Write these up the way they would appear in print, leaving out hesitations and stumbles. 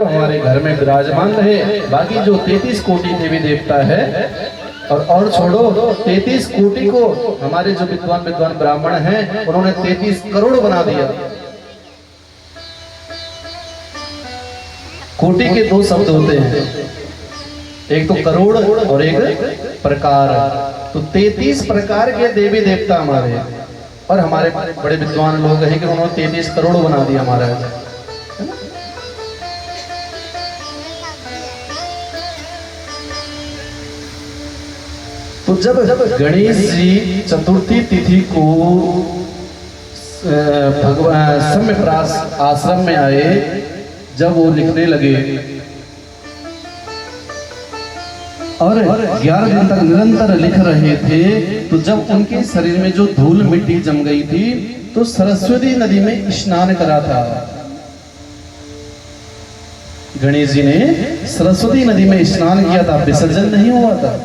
हमारे घर में विराजमान रहे। बाकी जो 33 कोटि देवी देवता है और छोड़ो 33 कोटि को हमारे जो विद्वान ब्राह्मण हैं उन्होंने 33 करोड़ बना दिया। कोटि के दो शब्द होते हैं, एक तो करोड़ और एक प्रकार। तो 33 प्रकार के देवी देवता हमारे, और हमारे बड़े विद्वान लोग हैं कि उन्होंने 33 करोड़ बना दिया हमारा। तो जब गणेश जी चतुर्थी तिथि को भगवान सम्यप्रास आश्रम में आए, जब वो लिखने लगे और 11 दिन तक निरंतर लिख रहे थे, तो जब उनके शरीर में जो धूल मिट्टी जम गई थी तो सरस्वती नदी में स्नान करा था। गणेश जी ने सरस्वती नदी में स्नान किया था, विसर्जन नहीं हुआ था।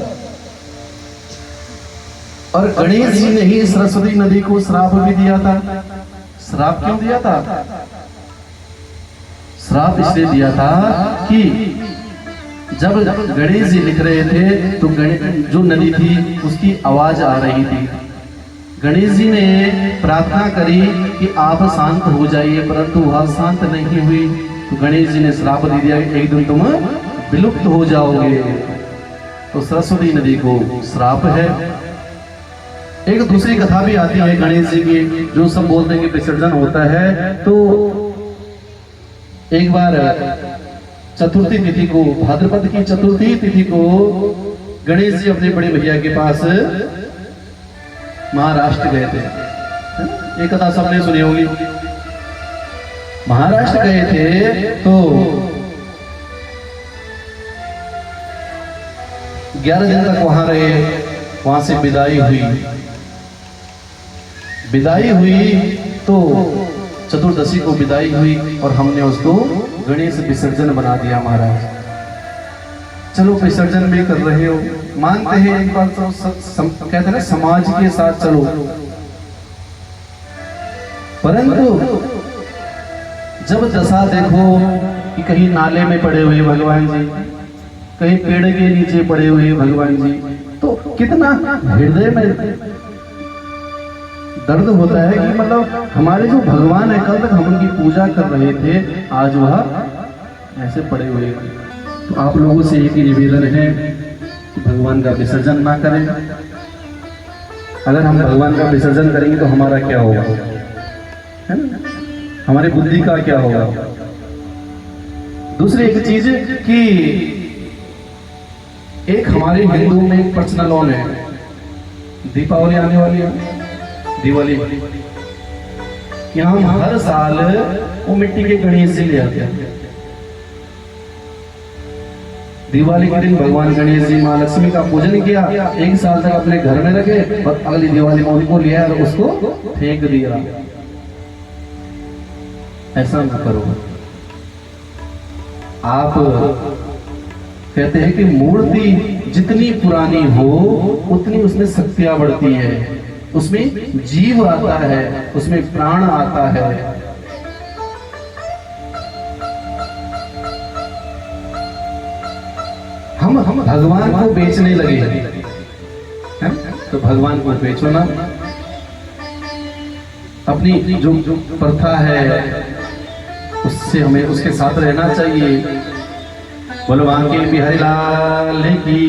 और गणेश जी ने ही सरस्वती नदी को श्राप भी दिया था। श्राप क्यों दिया था? श्राप इसलिए दिया था कि जब गणेश जी लिख रहे थे तो जो नदी थी उसकी आवाज आ रही थी। गणेश जी ने प्रार्थना करी कि आप शांत हो जाइए, परंतु वह शांत नहीं हुई। तो गणेश जी ने श्राप दे दिया कि एक दिन तुम विलुप्त हो जाओगे। तो सरस्वती नदी को श्राप है। एक दूसरी कथा भी आती है गणेश जी की, जो सब बोलते हैं कि विसर्जन होता है। तो एक बार चतुर्थी तिथि को, भाद्रपद की चतुर्थी तिथि को गणेश जी अपने बड़े भैया के पास महाराष्ट्र गए थे। एक कथा सबने सुनी होगी। महाराष्ट्र गए थे तो 11 दिन तक वहां रहे। वहां से विदाई हुई तो चतुर्दशी को विदाई हुई और हमने उसको गणेश विसर्जन बना दिया महाराज। चलो विसर्जन भी कर रहे हो, मानते हैं एक बार तो कहते हैं ना समाज के साथ चलो, परंतु जब दशा देखो कि कहीं नाले में पड़े हुए भगवान जी, कहीं पेड़ के नीचे पड़े हुए भगवान जी, तो कितना हृदय में दर्द होता है कि मतलब हमारे जो भगवान है, कल तक हम उनकी पूजा कर रहे थे, आज वह ऐसे पड़े हुए हैं। तो आप लोगों से एक ही निवेदन है कि भगवान का विसर्जन ना करें। अगर हम भगवान का विसर्जन करेंगे तो हमारा क्या होगा, है ना? हमारी बुद्धि का क्या होगा। दूसरी एक चीज कि एक हमारे हिंदू में एक पर्सनल लॉ है, दीपावली आने वाली है, दिवाली, कि हम हर साल वो मिट्टी के गणेश जी ले आते हैं। दिवाली के दिन भगवान गणेश जी माँ लक्ष्मी का पूजन किया, एक साल तक अपने घर में रखे और अगली दिवाली में उनको लिया और उसको फेंक दिया। ऐसा ना करो। आप कहते हैं कि मूर्ति जितनी पुरानी हो उतनी उसमें शक्तियां बढ़ती है, उसमें जीव आता है, उसमें प्राण आता है। हम भगवान को बेचने लगे हैं, तो भगवान को बेचो ना। अपनी जो प्रथा है उससे हमें उसके साथ रहना चाहिए। बोलो बांके बिहारी लाल की।